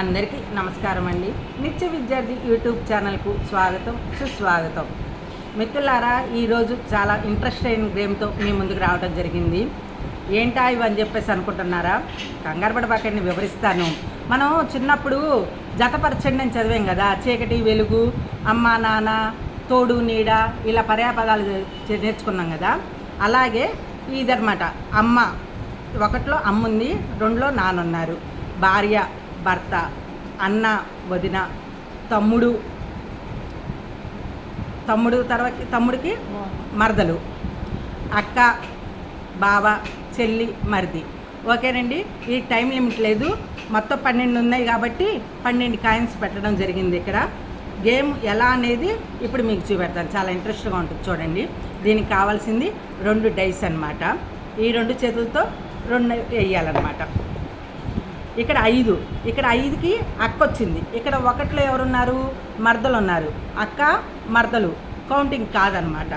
అందరికీ నమస్కారం అండి. నిత్య విద్యార్థి యూట్యూబ్ ఛానల్కు స్వాగతం, సుస్వాగతం. మిత్రులారా, ఈరోజు చాలా ఇంట్రెస్ట్ అయిన గేమ్తో మీ ముందుకు రావడం జరిగింది. ఏంటా ఇవని చెప్పేసి అనుకుంటున్నారా? కంగారుపడబాకండి, వివరిస్తాను. మనం చిన్నప్పుడు జతపరచండి అని చదివాం కదా, చీకటి వెలుగు, అమ్మ నాన్న, తోడు నీడ, ఇలా పర్యాపదాలు నేర్చుకున్నాం కదా. అలాగే ఇదనమాట. అమ్మ ఒకటిలో అమ్మ ఉంది, రెండులో నాన్న ఉన్నారు, భార్య భర్త, అన్న వదిన, తమ్ముడికి మరదలు, అక్క బావ, చెల్లి మరిది. ఓకేనండి, ఈ టైం లిమిట్ లేదు. మొత్తం 12 ఉన్నాయి కాబట్టి 12 కాయిన్స్ పెట్టడం జరిగింది. ఇక్కడ గేమ్ ఎలా అనేది ఇప్పుడు మీకు చూపెడతాను. చాలా ఇంట్రెస్ట్గా ఉంటుంది, చూడండి. దీనికి కావాల్సింది 2 డైస్ అన్నమాట. ఈ 2 చేతులతో 2 వేయాలన్నమాట. ఇక్కడ 5, ఇక్కడ 5కి అక్క వచ్చింది. ఇక్కడ 1లో ఎవరున్నారు? మరదలు ఉన్నారు. అక్క మరదలు కౌంటింగ్ కాదనమాట.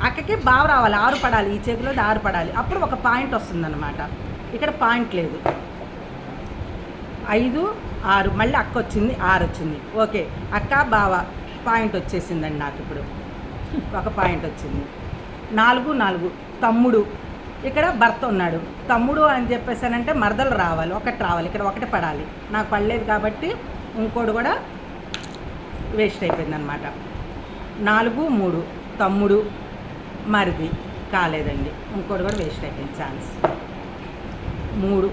అక్కకి బావ రావాలి, 6 పడాలి. ఈ చేతిలో 6 పడాలి, అప్పుడు 1 పాయింట్ వస్తుందన్నమాట. ఇక్కడ పాయింట్ లేదు. 5, 6, మళ్ళీ అక్క వచ్చింది, 6 వచ్చింది. ఓకే, అక్క బావ పాయింట్ వచ్చేసిందండి. నాకు ఇప్పుడు 1 పాయింట్ వచ్చింది. 4, 4 తమ్ముడు. ఇక్కడ భర్త ఉన్నాడు. తమ్ముడు అని చెప్పేసానంటే మరదలు రావాలి, 1 రావాలి. ఇక్కడ 1 పడాలి, నాకు పడలేదు కాబట్టి ఇంకోటి కూడా వేస్ట్ అయిపోయింది అనమాట. 4, 3 తమ్ముడు మరిది కాలేదండి, ఇంకోటి కూడా వేస్ట్ అయిపోయింది ఛాన్స్. 3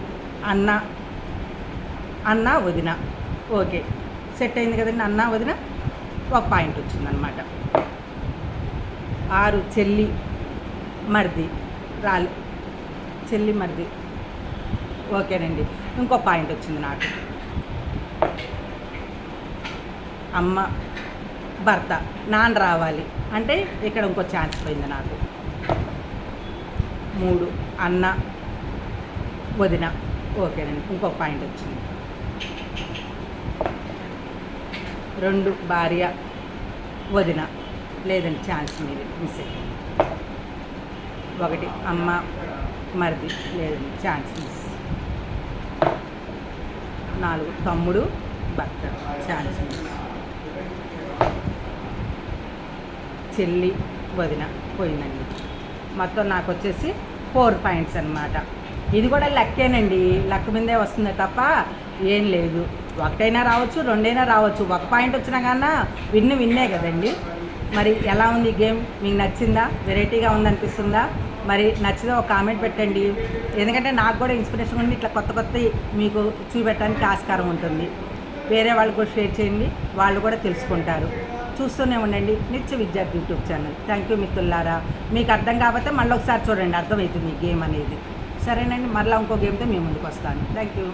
అన్న వదిన. ఓకే, సెట్ అయింది కదండి. అన్న వదిన 1 పాయింట్ వచ్చిందనమాట. 6 చెల్లి మరిది రాలి, చెల్లి మరిది. ఓకేనండి, ఇంకో పాయింట్ వచ్చింది నాకు. అమ్మ భర్త, నాన్న రావాలి అంటే ఇక్కడ ఇంకో ఛాన్స్ పోయింది నాకు. 3 అన్న వదిన. ఓకేనండి, ఇంకో పాయింట్ వచ్చింది. 2 భార్య వదిన. లేదండి, ఛాన్స్ మీద మిస్ అయింది. 1 అమ్మ మరిది. లేదండి, ఛాన్స్ మిస్. 4 తమ్ముడు భర్త. Chance miss. చెల్లి వదిన పోయిందండి. మొత్తం నాకు వచ్చేసి 4 పాయింట్స్ అన్నమాట. ఇది కూడా లక్కేనండి, లక్ మీదే వస్తుంది తప్ప ఏం లేదు. 1 అయినా రావచ్చు, 2 అయినా రావచ్చు. 1 పాయింట్ వచ్చినా కన్నా విన్నే కదండి. మరి ఎలా ఉంది గేమ్? మీకు నచ్చిందా? వెరైటీగా ఉందనిపిస్తుందా? మరి నచ్చితే ఒక కామెంట్ పెట్టండి. ఎందుకంటే నాకు కూడా ఇన్స్పిరేషన్ ఉండి ఇట్లా కొత్త మీకు చూపెట్టడానికి ఆస్కారం ఉంటుంది. వేరే వాళ్ళకి కూడా షేర్ చేయండి, వాళ్ళు కూడా తెలుసుకుంటారు. చూస్తూనే ఉండండి నిత్య విద్యార్థి యూట్యూబ్ ఛానల్. థ్యాంక్ యూ మిత్రులారా. మీకు అర్థం కాకపోతే మళ్ళీ ఒకసారి చూడండి, అర్థమవుతుంది ఈ గేమ్ అనేది. సరేనండి, మరలా ఇంకో గేమ్తో మీ ముందుకు వస్తాను. Thank you.